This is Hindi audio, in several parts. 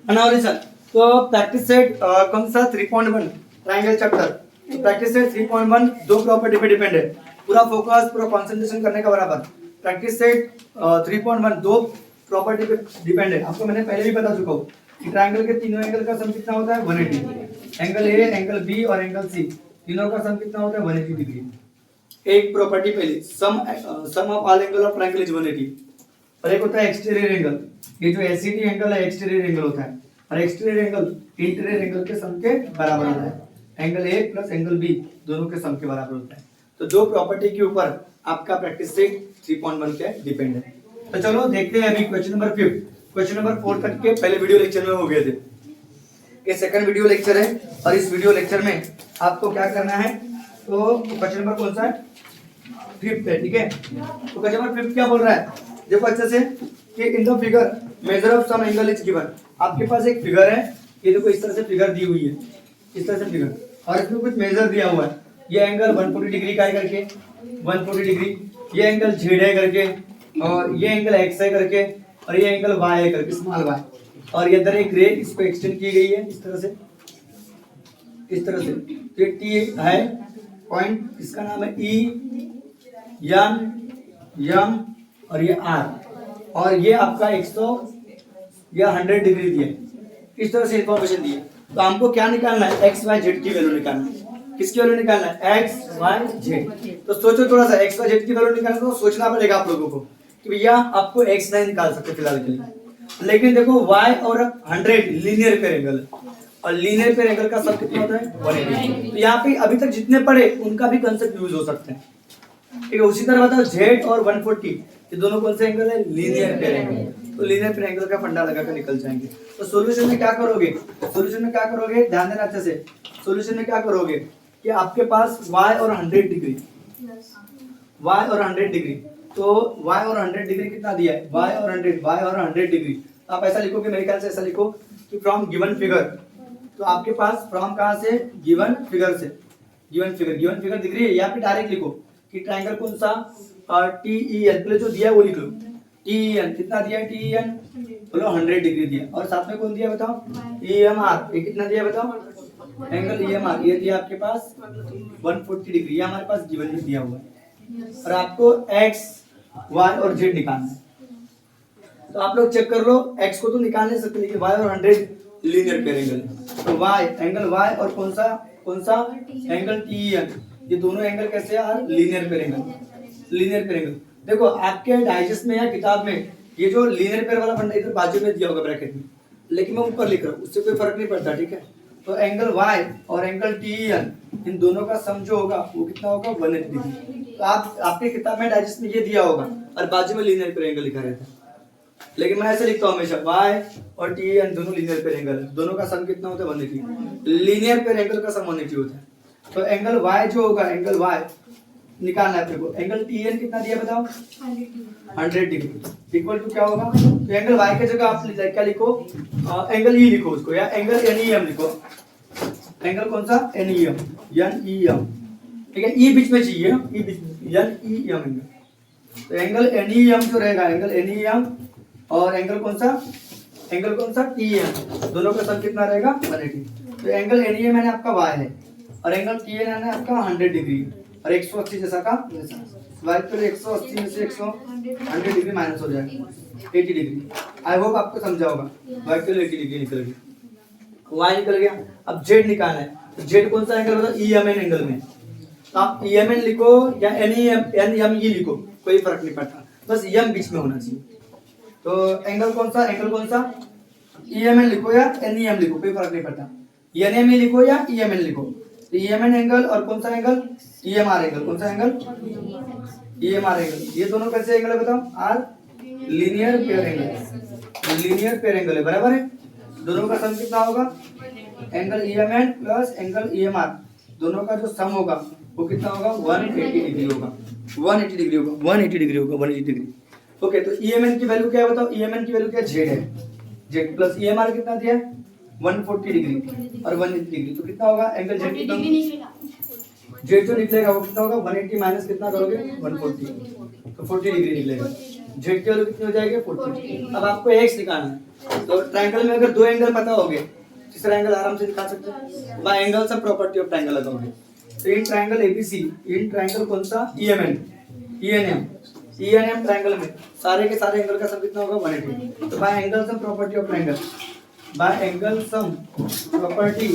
अनावरिशन। तो प्रैक्टिस सेट कौन सा 3.1 ट्रायंगल चैप्टर। तो प्रैक्टिस सेट 3.1 दो प्रॉपर्टी पे डिपेंड है, पूरा फोकस पूरा कंसंट्रेशन करने का बराबर। प्रैक्टिस सेट 3.1 दो प्रॉपर्टी पे डिपेंड है। आपको मैंने पहले भी बता चुका हूँ कि ट्रायंगल के तीनों एंगल का सम कितना होता है 180। एंगल ए, एंगल बी और एंगल सी तीनों का सम कितना होता है 180 डिग्री। एक प्रॉपर्टी पहले sum of all angle of triangle is 180। और एक होता है एक्सटीरियर एंगल। ये जो एसीडी एंगल है एक्सटीरियर एंगल होता है, और एक्सटीरियर एंगल इंटीरियर एंगल के सम के बराबर होता है। Angle A plus angle B दोनों के सम के बराबर होता है। तो दो प्रॉपर्टी के ऊपर आपका प्रैक्टिस सेट 3.1 क्या डिपेंड है। तो चलो देखते हैं अभी क्वेश्चन नंबर 5। क्वेश्चन नंबर 4 तक के पहले वीडियो लेक्चर में हो गए थे, ये सेकंड वीडियो लेक्चर है। और इस वीडियो लेक्चर में आपको क्या करना है, तो क्वेश्चन नंबर कौन सा है 5th है, ठीक है। तो क्वेश्चन नंबर 5 क्या बोल रहा है, देखो अच्छे से कि in the figure measure of some angle is given. आपके पास एक फिगर है, ये देखो इस तरह से फिगर दी हुई है, इस तरह से फिगर, और इसमें कुछ मेजर दिया हुआ है। ये एंगल 140 डिग्री का है करके 140 डिग्री, ये एंगल जेड है करके, और ये एंगल एक्स है करके, और ये एंगल वाई है करके स्मॉल वाई। और ये इधर एक रे इसको एक्सटेंड की गई है इस तरह से, इस तरह से। ये टी है पॉइंट, इसका नाम है ई, यम और ये आर, और ये आपका 100 या 100 डिग्री दिया, इस तरह से इंफॉर्मेशन दी है। तो हमको क्या निकालना है, एक्स वाई जेड की वैल्यू निकालना है। किसकी वैल्यू निकालना है, एक्स वाई जेड। तो सोचो थोड़ा सा, एक्स वाई जेड की वैल्यू निकालना तो सोचना पड़ेगा आप लोगों को कि भैया आपको एक्स नहीं निकाल सकते फिलहाल के लिए, लेकिन देखो वाई और 100 लीनियर पेयर एंगल है, और लीनियर पेयर एंगल का सब कितना होता है 180। तो यहाँ पे अभी तक जितने पढ़े उनका भी कंसेप्ट यूज हो सकते हैं, ठीक है। उसी तरह बताओ जेड और 140 ये दोनों कौन से एंगल है, लीनियर पेयर एंगल। तो लीनियर पेयर एंगल का फंडा लगा कर निकल जाएंगे। तो सॉल्यूशन में क्या करोगे, सॉल्यूशन में क्या करोगे, ध्यान देना अच्छे से। सॉल्यूशन में क्या करोगे कि आपके पास y और 100 डिग्री, y और 100 डिग्री, तो y और 100 डिग्री कितना दिया है, y और 100 डिग्री। आप ऐसा लिखोगे, मेरे ख्याल से ऐसा लिखो कि फ्रॉम गिवन फिगर। तो आपके पास फ्रॉम कहाँ से, गिवन फिगर से। गिवन फिगर दिख रही है, या फिर डायरेक्ट लिखो कि ट्रायंगल कौन सा TEN, पहले जो दिया है वो लिख लो। TEN कितना दिया है, TEN बोलो 100 डिग्री दिया, और साथ में कौन दिया बताओ, EMR, ये कितना दिया बताओ, एंगल EMR ये दिया आपके पास 140 डिग्री, ये हमारे पास गिवन में दिया हुआ है। और आपको x y और z निकालना है। तो आप लोग चेक कर लो, x को तो निकाल नहीं सकते, लेकिन y और 100 लीनियर पेयर एंगल है। तो y एंगल y और कौन सा एंगल TEN, ये दोनों एंगल कैसे यार, linear pair angle. Linear pair angle देखो आपके डाइजेस्ट में या किताब में ये जो लीनियर पेयर वाला फंडा इधर बाजू में दिया होगा ब्रैकेट में, लेकिन मैं ऊपर लिख रहा हूँ, उससे कोई फर्क नहीं पड़ता, ठीक है। तो एंगल y और एंगल TEN इन दोनों का सम जो होगा वो कितना होगा 180 डिग्री। तो आप आपके किताब में डाइजेस्ट में ये दिया होगा और बाजू में लीनियर पेयर एंगल लिखा रहता है, लेकिन मैं ऐसे लिखता हूँ हमेशा y और TEN दोनों लीनियर पेयर एंगल है, दोनों का सम कितना होता है 180। लीनियर पेयर एंगल का सम 180 होता है। तो एंगल y जो होगा, एंगल y निकालना है आपको। एंगल TEN कितना दिया बताओ 100 डिग्री, इक्वल टू क्या होगा, तो एंगल y की जगह आप क्या लिखो, एंगल E लिखो उसको, या एंगल NEM लिखो। एंगल कौन सा, NEM, ठीक है। E बीच में चाहिए, E बीच में, NEM एंगल। तो एंगल NEM जो रहेगा, एंगल NEM और एंगल कौन सा TEN, दोनों का सम कितना रहेगा 180। तो एंगल NEM है आपका y है, और एंगल TEN है आपका 100 डिग्री, और 180 जैसा का y के लिए 180 में से 100 डिग्री माइनस हो जाएगा 80 डिग्री। आई होप आपको समझा होगा। y के लिए 80 डिग्री निकल गया, y निकल गया। अब z निकालना है, तो z कौन सा एंगल बताओ, EMN एंगल में। तो आप EMN लिखो या NEM लिखो, कोई फर्क नहीं पड़ता, बस m बीच में होना चाहिए। तो एंगल कौन सा EMN लिखो या NEM लिखो, कोई फर्क नहीं पड़ता। NME लिखो या EMN लिखो। तो EMN एंगल और कौन सा एंगल, EMR एंगल, कौन सा एंगल, EMR एंगल। ये दोनों कैसे एंगल है बताओ, are linear pair angle, linear pair angle है, बराबर है। दोनों का सम कितना होगा, angle EMN plus angle EMR, दोनों का जो सम होगा वो कितना होगा 180 डिग्री होगा, 180 डिग्री होगा, 180 डिग्री होगा, 180 डिग्री। ओके, तो EMN की वैल्यू क्या है बताओ, EMN की वैल्यू क्या Z है, Z प्लस EMR कितना दिया है 140 डिग्री और 180 डिग्री। तो कितना होगा एंगल Z कितना, Z जो निकलेगा वो कितना होगा 180 माइनस कितना करोगे 140, तो 40 डिग्री निकलेगा। जेड की वैल्यू कितनी हो जाएगी 40। अब आपको एक्स निकालना है, तो ट्रायंगल में अगर दो एंगल पता हो गए, तीसरा एंगल आराम से निकाल सकते हैं बाय एंगल सब प्रॉपर्टी ऑफ ट्रायंगल लगाओगे। तो in triangle ABC, in triangle कौन सा ईएमएन, ईएनएम ट्रायंगल में सारे के सारे एंगल का सम कितना होगा 180। तो bye angle sum property of triangle, bye angle sum property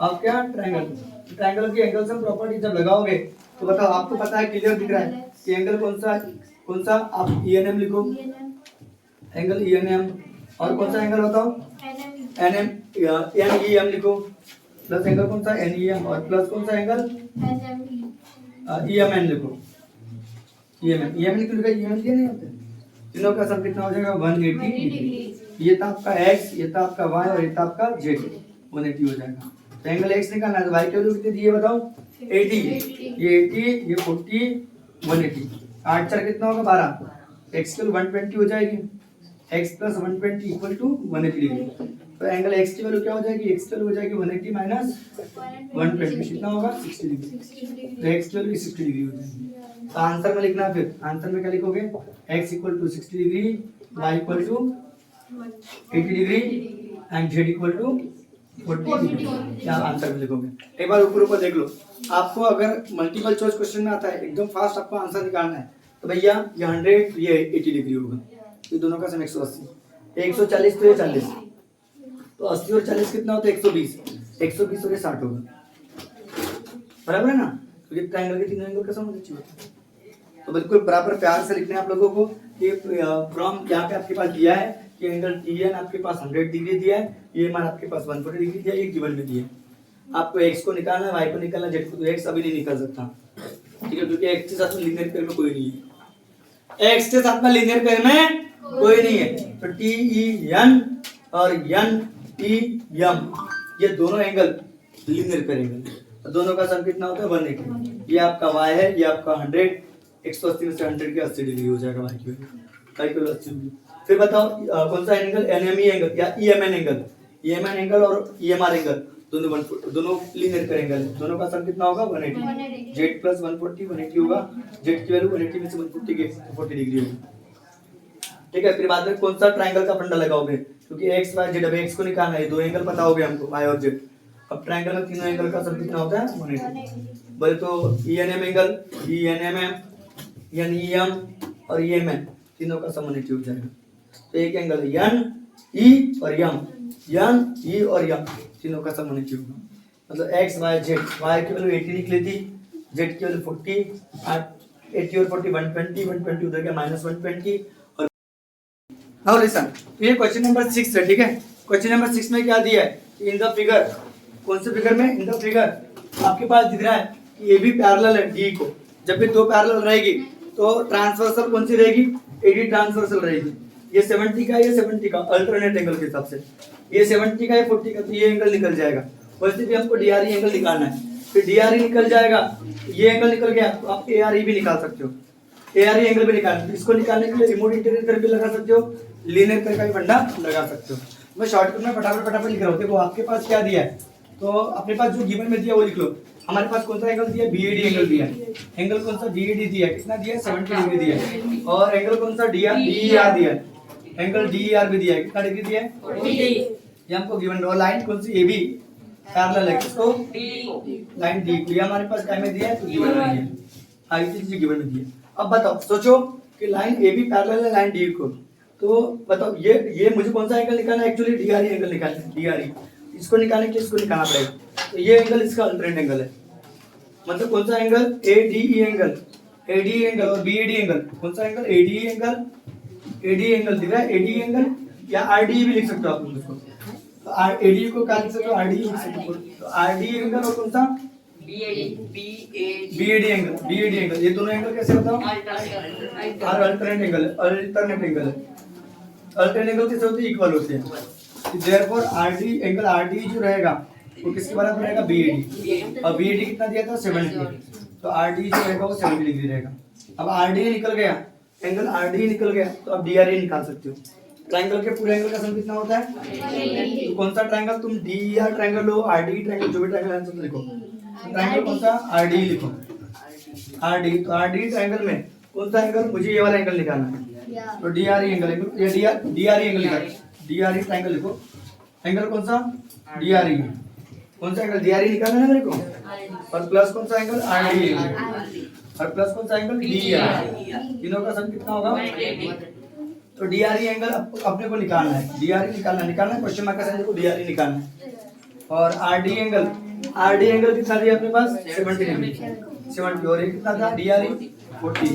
of क्या ट्रायंगल, ट्रायंगल की एंगल सम प्रॉपर्टी जब लगाओगे तो बताओ, आपको पता है, क्लियर दिख रहा है कि एंगल कौन सा आप ईएनएम लिखो, एंगल ईएनएम, और कौन सा एंगल बताओ एनएम, एनईएम लिखो, प्लस एंगल कौन सा एनईएम, और प्लस कौन सा एंगल ईएमएन लिखो, ईएमएन क्यों लिखा, ईएमएन दिया नहीं होता, तीनों का सम कितना हो जाएगा 180 डिग्री। ये था आपका x, ये था आपका y और ये था आपका z, 180 हो जाएगा। तो एंगल x निकालना है, तो y की वैल्यू कितनी दी है बताओ 80, ये 80, ये 40, 180, 8 4 कितना होगा 12, x की वैल्यू 120 हो जाएगी, x plus 120 equal to 180 degree. तो एंगल x की वैल्यू क्या हो जाएगी, x की वैल्यू हो जाएगी 180 माइनस 120, कितना होगा 60 डिग्री। तो x की वैल्यू 60 डिग्री हो जाएगी। तो आंसर में लिखना, फिर आंसर में क्या लिखोगे, x equal to 60 degree, y equal to 80 degree and z equal to 40 degree, क्या आंसर में लिखोगे। एक बार ऊपर देख लो, आपको अगर मल्टीपल चॉइस क्वेश्चन में आता है एकदम फास्ट आपको आंसर निकालना है, तो भैया ये 100 ये 80 डिग्री होगा, ये दोनों का सम 180, 140 तो ये 40, तो 80 और 40 कितना होता है 120, 120 और ये 60 होगा, बराबर है ना। तो ये ट्रायंगल के तीनों एंगल का सम होना चाहिए। तो बिल्कुल बराबर प्यार से लिखना है आप लोगों को कि फ्रॉम यहाँ पे आपके पास दिया है कि एंगल टीएन आपके पास 100 डिग्री दिया है, ये मान आपके पास 140 डिग्री दिया है, ये गिवन में दिया है। आपको x को निकालना है, y को निकालना है, z को, तो x अभी नहीं निकल सकता, ठीक है, क्योंकि x के साथ में लीनियर पेयर में कोई नहीं है, x के साथ में लीनियर पेयर में कोई नहीं है। तो टी ई एन और एन ई एम ये दोनों एंगल लीनियर पेयर एंगल, दोनों का सम कितना होता है 180। ये आपका y है, ये आपका 100, 180 में से 100 के 80 डिग्री हो जाएगा y की वैल्यू 80 डिग्री। फिर बताओ कौन सा एंगल, एनएमई एंगल या ईएमएन एंगल, ईएमएन एंगल और ईएमआर एंगल दोनों लीनियर पेयर एंगल, दोनों का सम कितना होगा 180, z प्लस 140 180 होगा, z की वैल्यू 180 में से 140 के 40 डिग्री होगी, ठीक है। फिर बाद में कौन सा ट्रायंगल का फंडा लगाओगे, क्योंकि x y z, अब x को निकालना है, दो एंगल पता हो गए हमको y और z, अब ट्रायंगल में तीनों एंगल का सम कितना होता है 180। बोले तो ईएनएम एंगल, ईएनएमएम, एनईएम और ईएमएन तीनों का सम 180 हो जाएगा। तो एक एंगल है एन ई और एम, एन ई और एम तीनों का सम 180 होगा। मतलब x y z, y की वैल्यू 80 निकली थी, z की वैल्यू 40, 80 और 40 120, 120 उधर गया माइनस 120 और नाउ लिसन। तो ये क्वेश्चन नंबर 6 है, ठीक है। क्वेश्चन नंबर 6 में क्या दिया है, इन द फिगर, कौन से फिगर में, इन द फिगर आपके पास दिख रहा है कि ये भी पैरेलल है डी को, जब भी दो पैरेलल रहेगी तो ट्रांसवर्सल कौन सी रहेगी, एडी ट्रांसवर्सल रहेगी। ये 70 का, ये 70 का अल्टरनेट एंगल के हिसाब से, ये 70 का, ये 40 का, तो ये एंगल निकल जाएगा। वैसे भी हमको डीआरई एंगल निकालना है, फिर डीआरई निकल जाएगा, ये एंगल निकल गया तो आप एआरई भी निकाल सकते हो, एआरई एंगल भी निकालना है। इसको निकालने के लिए रिमोट इंटीरियर कर भी लगा सकते हो, लीनियर पेयर का भी फंडा लगा सकते हो। मैं शॉर्टकट में फटाफट लिख रहा हूँ। देखो आपके पास क्या दिया है, तो अपने पास जो गिवन में दिया वो लिख लो। हमारे पास कौन सा एंगल दिया, बीएडी एंगल दिया है, एंगल कौन सा डीएडी दिया है, कितना दिया है 70 डिग्री दिया है, और एंगल कौन सा डीआर दिया है, एंगल डीआर भी दिया है, कितना डिग्री दिया है 40। ये हमको गिवन है। लाइन कौन सी एबी पैरेलल है, किसको लाइन डी को, ये हमारे पास क्या में दिया है, तो गिवन में दिया है, आगे चीज गिवन में दिया है। अब बताओ, सोचो कि लाइन एबी पैरेलल है लाइन डी को, तो बताओ ये मुझे कौन सा एंगल निकालना है, एक्चुअली डीआरई एंगल निकालना है, डीआरई। इसको निकालने के लिए इसको निकालना पड़ेगा, तो ये एंगल इसका अल्टरनेट एंगल है, मतलब कौन सा angle, ADE angle, ADE angle और बीएडी एंगल, कौन सा angle, ADE angle, ADE angle दिख रहा है, एडीई एंगल या आरडीई भी लिख सकते हो आप लोग इसको, तो एडीई को क्या लिख सकते हो, आरडीई लिख सकते हो, तो आरडीई एंगल और कौन सा बीएडी एंगल, बीएडी एंगल, ये दोनों एंगल कैसे बताओ, अल्टरनेट एंगल है, अल्टरनेट एंगल है। अल्टरनेट एंगल कैसे होते हैं, इक्वल होते हैं। देयरफॉर आरडी एंगल, आरडी जो रहेगा वो किसके बराबर रहेगा, बीएडी, और बीएडी कितना दिया था 70, तो आरडी जो रहेगा वो 70 डिग्री रहेगा। अब आरडी निकल गया, एंगल आरडी निकल गया, तो अब डीआरई निकाल सकते हो। ट्रायंगल के पूरे एंगल का सम कितना होता है, तो कौन सा ट्रायंगल, तुम डीआर ट्रायंगल लो, आरडी ट्रायंगल, जो भी ट्रायंगल आंसर लिखो, ट्रायंगल कौन सा, आरडी लिखो, आरडी। तो आरडी ट्रायंगल में कौन सा एंगल, मुझे ये वाला एंगल निकालना है, तो डी आर ई एंगल, ये डी आर ई एंगल निकाल, डी आर ई ट्रायंगल लिखो, एंगल कौन सा, डी आर ई, कौन सा एंगल डी आर ई निकालना है मेरे को, और प्लस कौन सा एंगल, आर डी, और प्लस कौन सा एंगल, डी आर, तीनों का सम कितना होगा, तो डी आर ई एंगल अपने को निकालना है, डी आर ई निकालना है, क्वेश्चन मार्क का साइन देखो, डी आर ई निकालना है, और आर डी एंगल कितना दिया अपने पास, 70 डिग्री, 70, और ये कितना था, डी आर ई 40,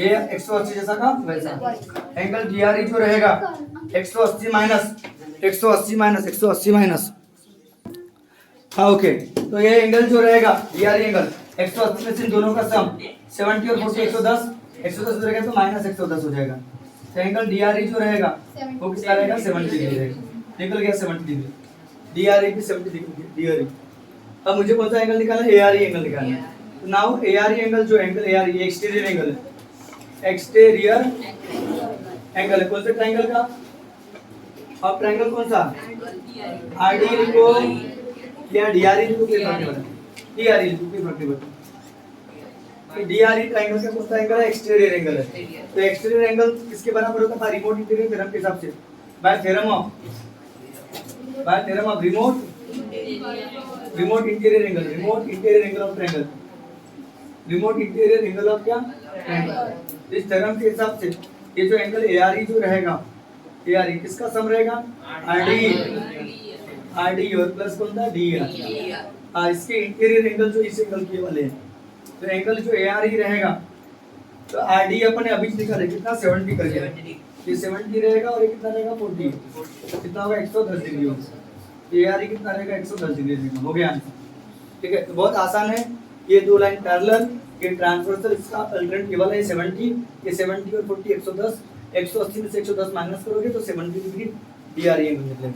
ये 180 जैसा का वैसा, एंगल डी आर ई जो रहेगा 180 माइनस, हाँ ओके, तो ये एंगल जो रहेगा डी आर ई एंगल 180 में से इन दोनों का सम 70 और 40 110 रहेगा, तो माइनस 110 हो जाएगा, तो एंगल डी आर ई जो रहेगा वो कितना रहेगा, 70 डिग्री रहेगा, निकल गया 70 डिग्री, डी आर ई की 70 डिग्री, डी आर ई। अब मुझे कौन सा एंगल निकालना है, ए आर ई एंगल निकालना है, तो now A R E angle, जो angle A R E exterior angle है, एक्सटीरियर एंगल है, कौन से ट्रायंगल का, अब ट्रायंगल कौन सा, आर डी लिखो या डी आर ई लिखो, डी आर ई लिखो, डी आर ई ट्रायंगल का कौन सा एंगल है, एक्सटीरियर एंगल है, तो एक्सटीरियर एंगल किसके बराबर होता था, रिमोट इंटीरियर थ्योरम के हिसाब से, bye theorem of remote interior angle of triangle, remote interior angle of क्या, ट्रायंगल, इस थ्योरम के हिसाब से ये जो एंगल ए आर ई जो रहेगा, ए आर ई किसका सम रहेगा, आर डी और प्लस कौन था, डी आर, इसके इंटीरियर एंगल जो इस एंगल के वाले हैं, तो एंगल जो ए आर ई रहेगा, तो आर डी अपने अभी निकाले कितना, 70 कर दिया, ये 70 रहेगा, और ये कितना रहेगा, 40, कितना होगा, 110 डिग्री होगा, ए आर ई कितना रहेगा, 110 डिग्री रहेगा, हो गया आंसर, ठीक है। तो बहुत आसान है, ये दो लाइन पैरेलल, ये ट्रांसवर्सल, इसका अल्टरनेट केवल है 70, ये 70 और 40 110, 180 में से 110 माइनस करोगे तो 70 degree D R E angle निकलेगा,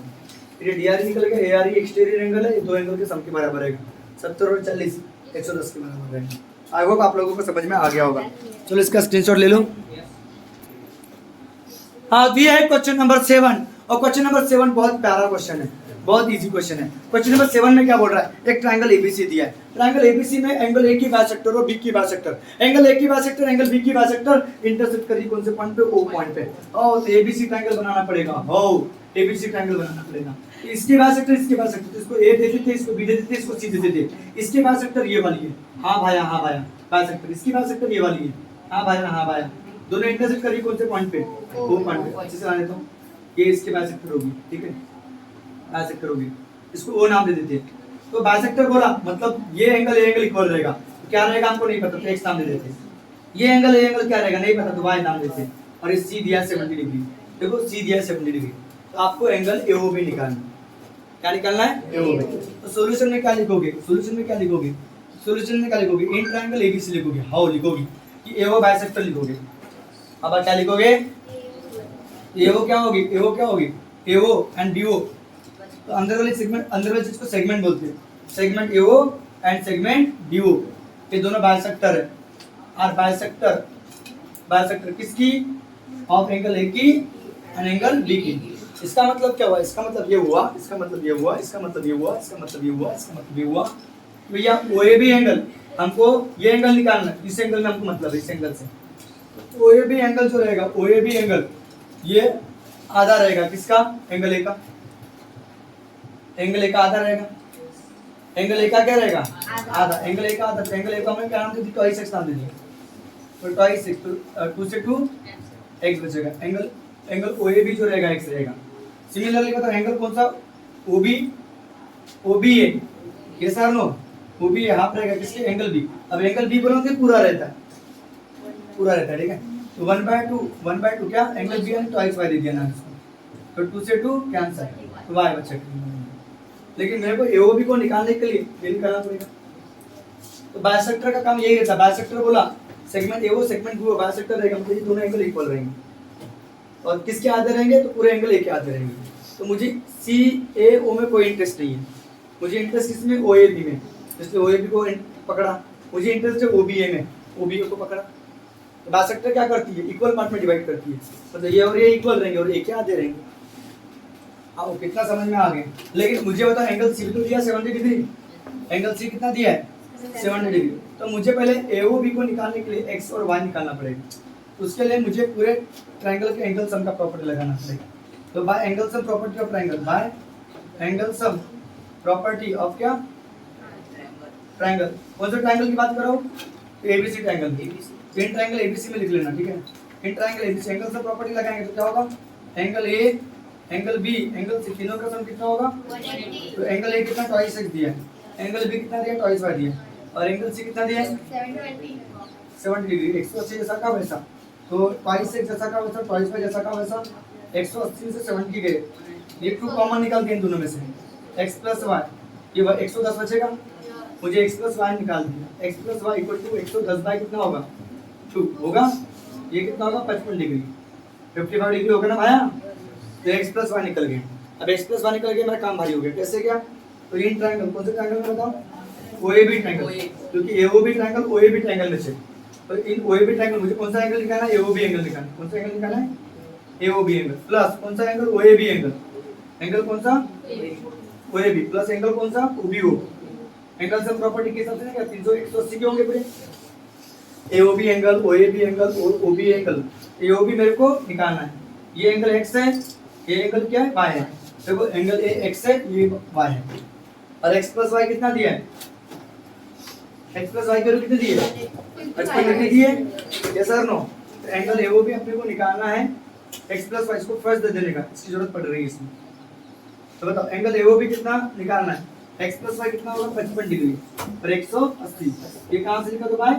ये डी आर ई निकल गया, ए आर ई एक्सटीरियर एंगल है, ये दो एंगल के सम के बराबर रहेगा, 70 और 40 110 के बराबर रहेगा। आई होप आप लोगों को समझ में आ गया होगा, चलो इसका स्क्रीनशॉट ले लो। हाँ, ये है क्वेश्चन नंबर 7, और क्वेश्चन नंबर 7 बहुत प्यारा क्वेश्चन है, बहुत इजी क्वेश्चन है। क्वेश्चन नंबर 7 में क्या बोल रहा है, एक ट्रायंगल एबीसी दिया है, ट्रायंगल एबीसी में एंगल ए की बाइसेक्टर और बी की बाइसेक्टर, एंगल ए की बाइसेक्टर एंगल बी की बाइसेक्टर इंटरसेक्ट करी कौन से पॉइंट पे, ओ पॉइंट पे, और एबीसी ट्रायंगल बनाना पड़ेगा, हो एबीसी ट्रायंगल बनाना पड़ेगा, इसके बाइसेक्टर इसके बाइसेक्टर, इसको ए दे देते, इसको बी दे देते, इसको सी दे देते, इसके बाइसेक्टर ये वाली है, हाँ भाया बाइसेक्टर, इसकी बाइसेक्टर ये वाली है, हाँ भाया, दोनों इंटरसेक्ट करी कौन से पॉइंट पे, ओ पॉइंट पे, अच्छे से ला लेता हूँ, ये इसके बाइसेक्टर होगी, ठीक है, बाइसेक्टर होगी, इसको ओ नाम दे देते हैं, तो बाइसेक्टर बोला मतलब ये एंगल इक्वल रहेगा, तो क्या रहेगा हमको नहीं पता, तो एक्स नाम दे देते, ये एंगल क्या रहेगा नहीं पता, तो वाई नाम देते, और ये सी दिया 70 डिग्री, देखो सी दिया 70 डिग्री, तो आपको एंगल एओबी निकालना है, क्या निकालना है, एओबी। तो सॉल्यूशन में क्या लिखोगे, इन ट्रायंगल एबीसी लिखोगे, हाउ लिखोगे कि एओ बाइसेक्टर लिखोगे, अब क्या लिखोगे, एओ क्या होगी, एओ एंड डीओ, तो अंदर वाली चीज को सेगमेंट बोलते हैं, segment AO and segment DO, ये दोनों बाइसेक्टर है, और बाइसेक्टर किसकी, ऑफ एंगल ए की एंड एंगल बी की। इसका मतलब क्या हुआ, इसका मतलब ये हुआ, इसका मतलब ये हुआ, इसका मतलब ये हुआ, इसका मतलब ये हुआ, इसका मतलब ये हुआ, भैया ओएबी एंगल, हमको ये एंगल निकालना है, इस एंगल में हमको मतलब है, इस एंगल से, तो ओएबी एंगल जो रहेगा, ओएबी एंगल ये आधा रहेगा, किसका, एंगल ए का, एंगल ए का आधा रहेगा, एंगल ए का क्या रहेगा, आधा, एंगल ए का आधा, तो एंगल ए का हमें क्या नाम दे दी, ट्वाइस एक्स नाम दे दिया, तो ट्वाइस एक्स, तो 2 से 2 एक्स बचेगा, एंगल ओएबी जो रहेगा एक्स रहेगा। सिमिलरली बताओ एंगल कौन सा, ओबी ए, ये sir no, OB A half रहेगा, किसके, एंगल बी, अब एंगल बी बोलोगे पूरा रहता है, ठीक है, तो 1/2 क्या, angle B and twice Y दे दिया ना इसको, तो 2 से 2 कैंसिल, तो वाई बचेगा, लेकिन मेरे को एओबी को निकालने के लिए ये निकालना पड़ेगा, तो बाइसेक्टर का काम यही रहता है, बाइसेक्टर बोला सेगमेंट एओ सेगमेंट बी बाइसेक्टर रहेगा, मतलब ये दोनों एंगल इक्वल रहेंगे, और किसके आधे रहेंगे, तो पूरे एंगल ए के आधे रहेंगे, तो मुझे सी ए ओ में कोई इंटरेस्ट नहीं है, मुझे इंटरेस्ट किसमें, ओ ए बी में, इसलिए ओ ए बी को पकड़ा, मुझे इंटरेस्ट है ओ बी ए में, ओ बी ए को पकड़ा, तो बाइसेक्टर क्या करती है, इक्वल पार्ट में डिवाइड करती है, मतलब ये और ये इक्वल रहेंगे और ए के आधे रहेंगे, आओ कितना समझ में आ गया। लेकिन मुझे बताओ एंगल सी भी तो दिया 70 डिग्री, एंगल सी कितना दिया है 70 डिग्री। तो मुझे पहले AOB को निकालने के लिए एक्स और वाई निकालना पड़ेगा। उसके लिए मुझे पूरे ट्रायंगल के एंगल सम का प्रॉपर्टी लगाना पड़ेगा। तो bye angle sum property of triangle, bye angle sum property of क्या ट्रायंगल। कौन सा ट्रायंगल की बात कर रहा हूँ? ABC ट्रायंगल की। इन ट्रायंगल ABC में लिख लेना, ठीक है। In triangle ABC angle sum property लगाएंगे तो क्या होगा? Angle A, angle B, angle C, तीनों का सम कितना होगा? तो एंगल A कितना 2x दिया है, एंगल B कितना दिया 2y दिया, और एंगल C कितना दिया है 70 डिग्री। 180 जैसा का वैसा, तो 2x जैसा का वैसा, 2y जैसा का वैसा, 180 से 70 गए, ये 2 कॉमन निकाल दिए इन दोनों में से, x प्लस y, ये 110 बचेगा। मुझे x प्लस y निकाल दिया, x plus y equal to 110 by कितना होगा 2 होगा, ये कितना होगा 55 डिग्री, 55 डिग्री होगा ना भाया। तो x प्लस y निकल गया। अब x प्लस y निकल गया, मेरा काम भारी हो गया। कैसे क्या? तो इन ट्रायंगल, कौन से ट्रायंगल में बताओ? OAB ट्रायंगल, क्योंकि AOB ट्रायंगल OAB ट्रायंगल में से, तो इन OAB ट्रायंगल मुझे कौन सा एंगल निकालना है? AOB एंगल निकालना है। कौन सा एंगल निकालना है? AOB एंगल प्लस कौन सा एंगल? OAB angle. एंगल कौन सा? OAB प्लस एंगल कौन सा? OBO। एंगल सम प्रॉपर्टी के हिसाब से क्या 300 180 के होंगे पूरे। AOB एंगल, OAB एंगल और OB एंगल। AOB मेरे को निकालना है। ये एंगल x है, ये एंगल क्या है? y है। देखो एंगल A x है, ये y है, और x प्लस y कितना दिया है? x प्लस y कितने दिए? 55 डिग्री दिए, यस सर नो। तो एंगल AOB अपने को निकालना है, x प्लस y इसको फर्स्ट दे देने का, इसकी जरूरत पड़ रही है इसमें। तो बताओ एंगल AOB कितना निकालना है? x प्लस y कितना होगा? 55 डिग्री और 180। ये कहाँ से लिखा? तो भाई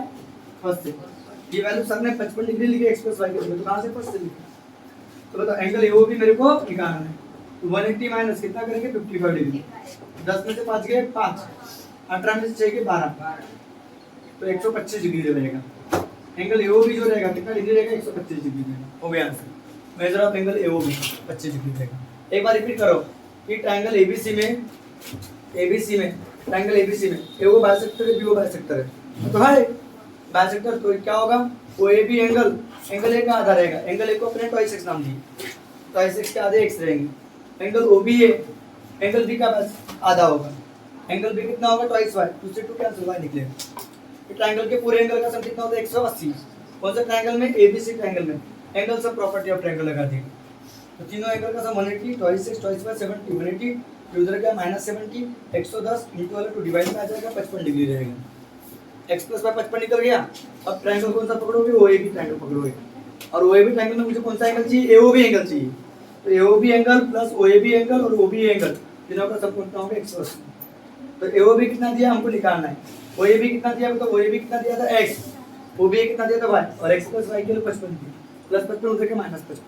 फर्स्ट से। ये वैल्यू सर ने 55 डिग्री लिखी x प्लस y के लिए, तो कहाँ से फर्स्ट से लिखा? तो बताओ एंगल AOB मेरे को निकालना है। तो 180 माइनस कितना करेंगे? 55 डिग्री। 10 में से 5 गए 5, 18 में से 6 गए 12, तो 125 डिग्री रहेगा। एंगल AOB जो रहेगा कितना डिग्री रहेगा? 125 डिग्री रहेगा। हो गया answer. Measure of angle AOB 25 degree रहेगा। एक बार रिपीट करो कि ट्रायंगल ABC में ट्रायंगल ABC में AO बाइसेक्टर है, BO बाइसेक्टर है, तो भाई बाइसेक्टर तो क्या होगा? OAB एंगल A का आधा रहेगा। एंगल A को अपने 2x नाम दिए, 2x के आधे x रहेंगे। एंगल OBA एंगल B का आधा होगा। एंगल B कितना होगा? 2y, 2 से 2 कैंसिल, y निकलेगा। ट्रायंगल के पूरे एंगल का सम कितना होता है? 180। कौन सा ट्रायंगल में? ABC ट्रायंगल में। Angle sum property of triangle लगा दी, तो तीनों एंगल का सम 180, 2x, 70, 180, उधर क्या -70, 110 इंटू वाला 2 डिवाइड में आ जाएगा, 55 डिग्री रहेगा। x प्लस y 55 निकल गया। अब ट्रायंगल कौन सा पकड़ोगे? OAB ट्रायंगल पकड़ोगे, और OAB ट्रायंगल में मुझे कौन सा एंगल चाहिए? AOB एंगल चाहिए। तो AOB angle plus OAB angle और OB एंगल तीनों का सम कितना होगा? 180। तो AOB कितना दिया हमको निकालना है, OAB कितना दिया? तो OAB कितना दिया था? x, OBA कितना दिया था? y, और x प्लस y के लिए 55 दिया, प्लस 55 उधर के -55,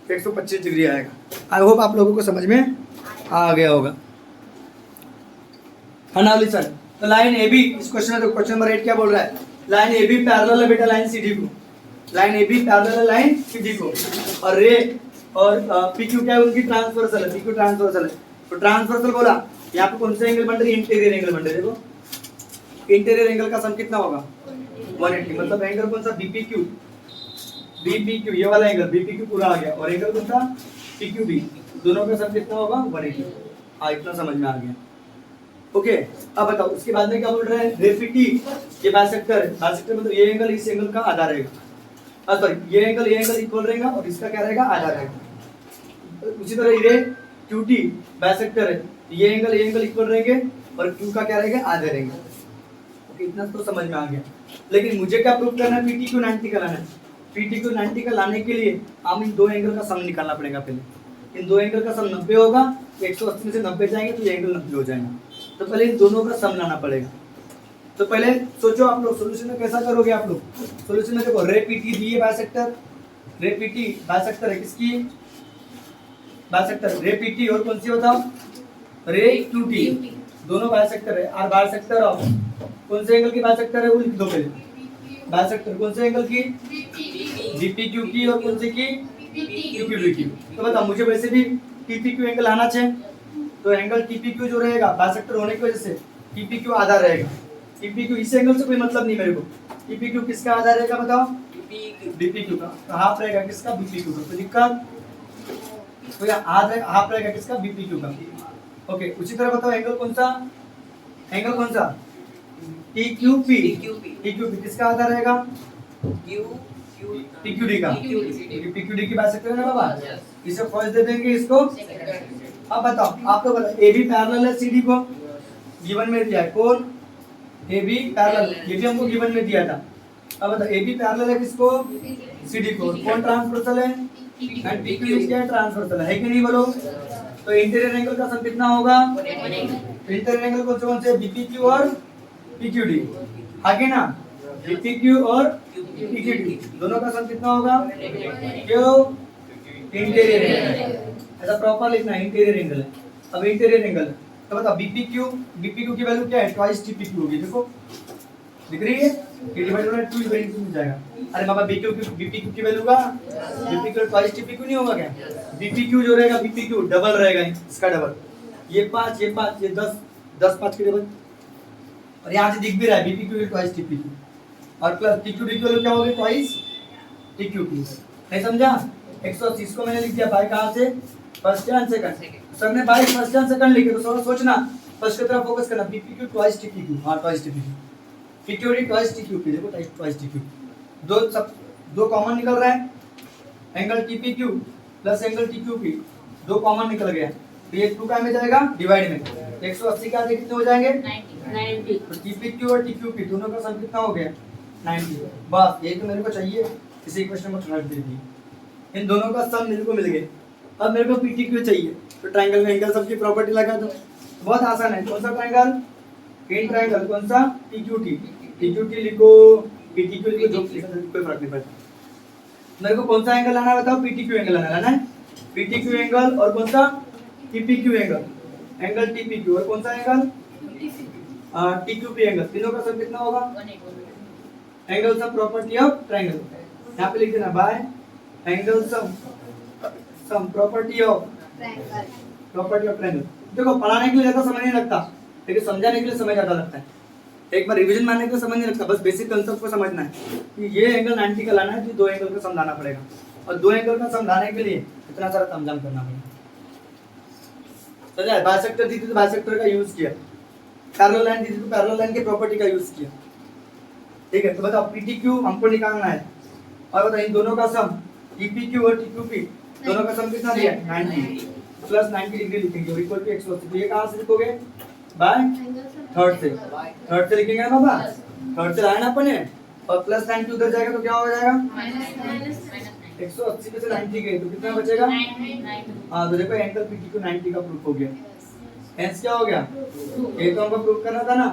125 डिग्री आएगा। आई होप आप लोगों को समझ में आ गया होगा। हाँ नाउ लिसन, तो लाइन AB इस क्वेश्चन में, तो क्वेश्चन नंबर 8 क्या बोल रहा है? लाइन AB पैरेलल है बेटा लाइन CD को, लाइन AB पैरेलल है लाइन CD को, और रे और PQ क्या है? उनकी ट्रांसवर्सल है, PQ ट्रांसवर्सल है। तो ट्रांसवर्सल बोला, यहाँ पे कौन से एंगल बन रही है? इंटीरियर एंगल बन रही है। देखो इंटीरियर एंगल का सम कितना होगा? 180। मतलब एंगल कौन सा? BPQ, ये वाला एंगल BPQ पूरा आ गया, और एंगल कौन सा? PQB, दोनों का सम कितना होगा? 180। हाँ इतना समझ में आ गया। ओके, अब बताओ उसके बाद में क्या बोल रहे हैं? रेफिटी, ये बाइसेक्टर है, बाइसेक्टर मतलब ये एंगल इस एंगल का आधा रहेगा, सॉरी ये एंगल इक्वल रहेगा और इसका क्या रहेगा? आधा रहेगा। उसी तरह ये QT बाइसेक्टर है, ये एंगल इक्वल रहेंगे और Q का क्या रहेगा? आधे रहेंगे। ओके, इतना तो समझ में आ गया। लेकिन मुझे क्या प्रूव करना है? PTQ 90 का लाना है। PTQ 90 का लाने के लिए हम इन दो एंगल का सम निकालना पड़ेगा। पहले इन दो एंगल का सम 90 होगा, 180 में से 90 जाएंगे तो ये एंगल 90 हो जाएगा। तो पहले इन दोनों का सम लाना पड़ेगा। तो पहले सोचो आप लोग सोल्यूशन में कैसा करोगे आप लोग? सोल्यूशन में देखो, रे PT दी है बाइसेक्टर, रे PT बाइसेक्टर है किसकी? बाइसेक्टर रे PT, और कौन सी बताओ? रे QT, दोनों बाइसेक्टर है। और बाइसेक्टर ऑफ कौन से एंगल की बाइसेक्टर है? वो लिख दो पहले। बाइसेक्टर कौन से एंगल की? BPQ की, और कौन सी की? PQD की। तो बताओ मुझे वैसे भी TPQ एंगल आना चाहिए, तो एंगल TPQ जो रहेगा बाइसेक्टर होने की वजह से TPQ आधा रहेगा। TPQ इस एंगल से कोई मतलब नहीं मेरे को। TPQ किसका आधा रहेगा बताओ? BPQ का। तो हाफ रहेगा किसका? BPQ का। तो दिक्कत तो या हाफ रहेगा किसका? BPQ का। ओके, उसी तरह बताओ एंगल कौन सा? एंगल कौन सा? T Q P, TQP T Q P किसका आधा रहेगा? Q पी क्यू डी का, PQD पी क्यू डी की बाइसेक्टर है ना बाबा, Yes. इसे फर्स्ट दे देंगे इसको। अब बताओ आपको बोला ए बी पैरेलल है सी डी को, गिवन में दिया है कौन? ए बी पैरेलल, ये भी हमको गिवन में दिया था। अब बताओ ए बी पैरेलल है किसको? सी डी को, कौन ट्रांसवर्सल है? एंड पी क्यू क्या है? ट्रांसवर्सल है कि नहीं बोलो? तो इंटीरियर एंगल का सम कितना होगा? इंटीरियर एंगल कौन से? बीपीक्यू और पीक्यूडी, आगे ना बीपीक्यू और पीक्यूडी दोनों का सम कितना होगा? क्यों? इंटीरियर एंगल, ऐसा प्रॉपर लिखना है, इंटीरियर एंगल है। अब इंटीरियर एंगल तो बताओ बीपीक्यू की वैल्यू क्या है? ट्वाइस टीपीक्यू होगी, देखो दिख रही है, ये डिवाइड बाय 2 मिल जाएगा। अरे बाबा बीपीक्यू की वैल्यू का बीपीक्यू ट्वाइस टीपीक्यू नहीं होगा क्या? बीपीक्यू जो रहेगा बीपीक्यू डबल रहेगा, इसका डबल, ये 5 ये 10 5 के डबल, और यहाँ से दिख भी रहा है बीपीक्यू ट्वाइस टीपीक्यू, और प्लस पीक्यू डी की वैल्यू क्या होगी? ट्वाइस टीक्यू की। नहीं समझा? 180 इसको मैंने लिख दिया बाय कहाँ से? First and second. सर ने बाय फर्स्ट एंड सेकंड लिखे तो थोड़ा सोचना, फर्स्ट की तरफ फोकस करना। बीपीक्यू ट्वाइस टीपीक्यू, हां ट्वाइस टीपीक्यू, पीक्यूडी ट्वाइस टीक्यू की, देखो ट्वाइस टीक्यू, दो कॉमन निकल रहा है, एंगल टीपीक्यू प्लस एंगल टीक्यूपी, दो कॉमन निकल गया, तो ये 2 का में जाएगा डिवाइड में, 180 का आधे कितने हो जाएंगे? 90। तो टीपीक्यू और टीक्यूपी दोनों का सम कितना हो गया? 90। बस यही तो मेरे को चाहिए, इसी क्वेश्चन में थोड़ा दे दी, इन दोनों का सम मेरे को मिल गया। अब मेरे को पीटीक्यू चाहिए, तो ट्रायंगल में एंगल सम की प्रॉपर्टी लगा दो, बहुत आसान है। कौन सा ट्रायंगल? इन ट्रायंगल, कौन सा? टीक्यूटी, टीक्यूटी लिखो, पीटीक्यू लिखो, जो लिखा था कोई फर्क नहीं पड़ता। मेरे को कौन सा एंगल लाना है बताओ? पीटीक्यू एंगल लाना है, पीटीक्यू एंगल, और कौन सा? टीपीक्यू एंगल, एंगल टीपीक्यू, और कौन सा एंगल? टीक्यूपी एंगल, तीनों का सम कितना होगा? Angle sum property of triangle, यहाँ पे लिख देना bye angle sum property of triangle. देखो पढ़ाने के लिए ज्यादा समय नहीं लगता, लेकिन समझाने के लिए समय ज्यादा लगता है। एक बार रिवीजन मारने के लिए समझ नहीं लगता, बस बेसिक कंसेप्ट को समझना है कि ये एंगल 90 का लाना है, तो दो एंगल का सम लाना पड़ेगा, और दो एंगल का सम लाने के लिए इतना सारा तामझाम करना पड़ेगा। समझा? बाइसेक्टर दी थी तो बाइसेक्टर का यूज किया, पैरेलल लाइन दी थी तो पैरेलल लाइन की प्रॉपर्टी का यूज किया, ठीक है। तो बताओ पीटीक्यू हमको निकालना है, और बताओ इन दोनों का सम टीपीक्यू और टीक्यूपी दोनों का सम कितना दिया? 90 प्लस 90 डिग्री लिखेंगे, और इक्वल टू 180। तो ये कहां से लिखोगे? बाय थर्ड से लिखेंगे ना बाबा, थर्ड से लाना अपने, और प्लस 90 उधर जाएगा तो क्या हो जाएगा? 180 में से 90 गए तो कितना बचेगा? हाँ, तो देखो एंगल पीटीक्यू 90 का प्रूफ हो गया। हेंस क्या हो गया? ये तो हमको प्रूफ करना था ना,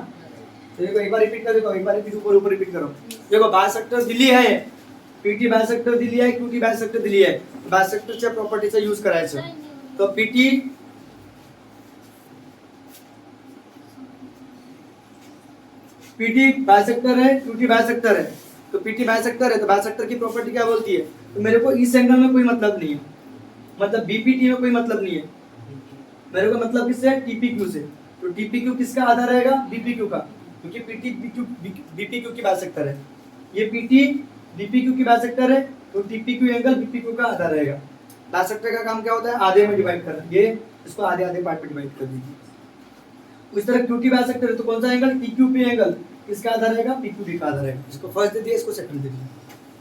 तो देखो एक बार रिपीट कर देता हूं, एक बार ऊपर रिपीट करो। देखो बाइसेक्टर दिली है, पीटी बाइसेक्टर दिली है, क्यूटी बाइसेक्टर दिली है, बाइसेक्टरच्या प्रॉपर्टीचा यूज करायचं। तो पीटी बाइसेक्टर है, क्यूटी बाइसेक्टर है, तो पीटी बाइसेक्टर है, तो बाइसेक्टर की प्रॉपर्टी क्या बोलती है? तो मेरे को इस एंगल में कोई मतलब नहीं है, मतलब बीपीटी में कोई मतलब नहीं है, मेरे को मतलब किससे है? टीपीक्यू से। तो टीपीक्यू किसका आधा रहेगा? बीपीक्यू का, क्योंकि पीटी बीपीक्यू की बाइसेक्टर है, ये पीटी बीपीक्यू की बाइसेक्टर है, तो टीपीक्यू एंगल बीपीक्यू का आधा रहेगा। बाइसेक्टर का काम क्या होता है? आधे में डिवाइड करना, ये इसको आधे आधे पार्ट में डिवाइड कर दीजिए। इस तरह क्यूटी बाइसेक्टर है, तो कौन सा एंगल? टीक्यूपी एंगल, किसका आधा रहेगा? पीक्यूडी का आधा रहेगा। इसको फर्स्ट दे दिया, इसको सेकंड दे दिया।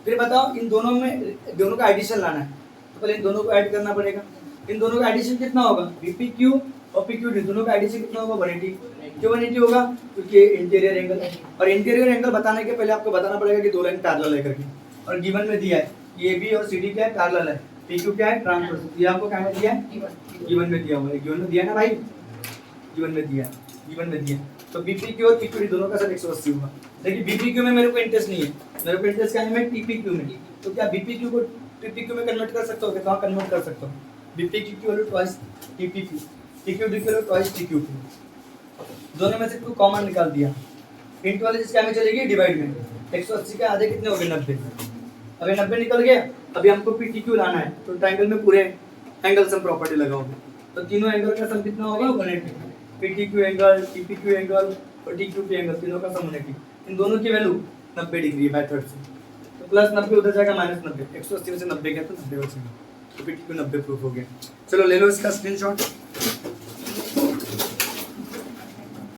फिर बताओ इन दोनों में दोनों का एडिशन लाना है, तो पहले इन दोनों को ऐड करना पड़ेगा। इन दोनों का एडिशन कितना होगा? बीपीक्यू और पीक्यूडी दोनों का एडिशन कितना होगा? 180। क्यों 180 होगा? क्योंकि इंटीरियर एंगल है, और इंटीरियर एंगल बताने के पहले आपको बताना पड़ेगा कि दो लाइन पैरेलल है करके, और गिवन में दिया है ए बी और सी डी क्या है? पैरेलल है, पीक्यू क्या है? ट्रांसवर्स। ये आपको क्या में दिया है? गिवन में दिया हुआ है, गिवन में दिया ना भाई, गिवन में दिया, गिवन में दिया। तो बीपीक्यू और पीक्यूडी दोनों का सम 180 होगा। देखिए बीपीक्यू में मेरे को इंटरेस्ट नहीं है, मेरे को इंटरेस्ट क्या है? मैं टीपीक्यू में। तो क्या बीपीक्यू को टीपीक्यू में कन्वर्ट कर सकते हो? कहाँ कन्वर्ट कर सकते हो? बीपीक्यू की वैल्यू ट्वाइस टीपीक्यू, टीक्यूडी की वैल्यू ट्वाइस टीक्यूपी, दोनों में से 2 कॉमन निकाल दिया। इंटू वाली चीज क्या में चलेगी? डिवाइड में। 180 के आधे कितने हो गए? 90। अभी 90 निकल गया, अभी हमको पीटीक्यू लाना है, तो ट्रायंगल में पूरे एंगल सम प्रॉपर्टी लगाओगे, तो तीनों एंगल का सम कितना होगा? 180। पीटीक्यू एंगल, टीपीक्यू एंगल और टीक्यूपी एंगल तीनों का सम 180। इन दोनों की वैल्यू 90 डिग्री है बाय थर्ड से, तो प्लस 90 उधर जाएगा माइनस 90, 180 में से 90 गया तो 90 बचेगा, तो पीटीक्यू 90 प्रूफ हो गया। चलो ले लो इसका स्क्रीनशॉट।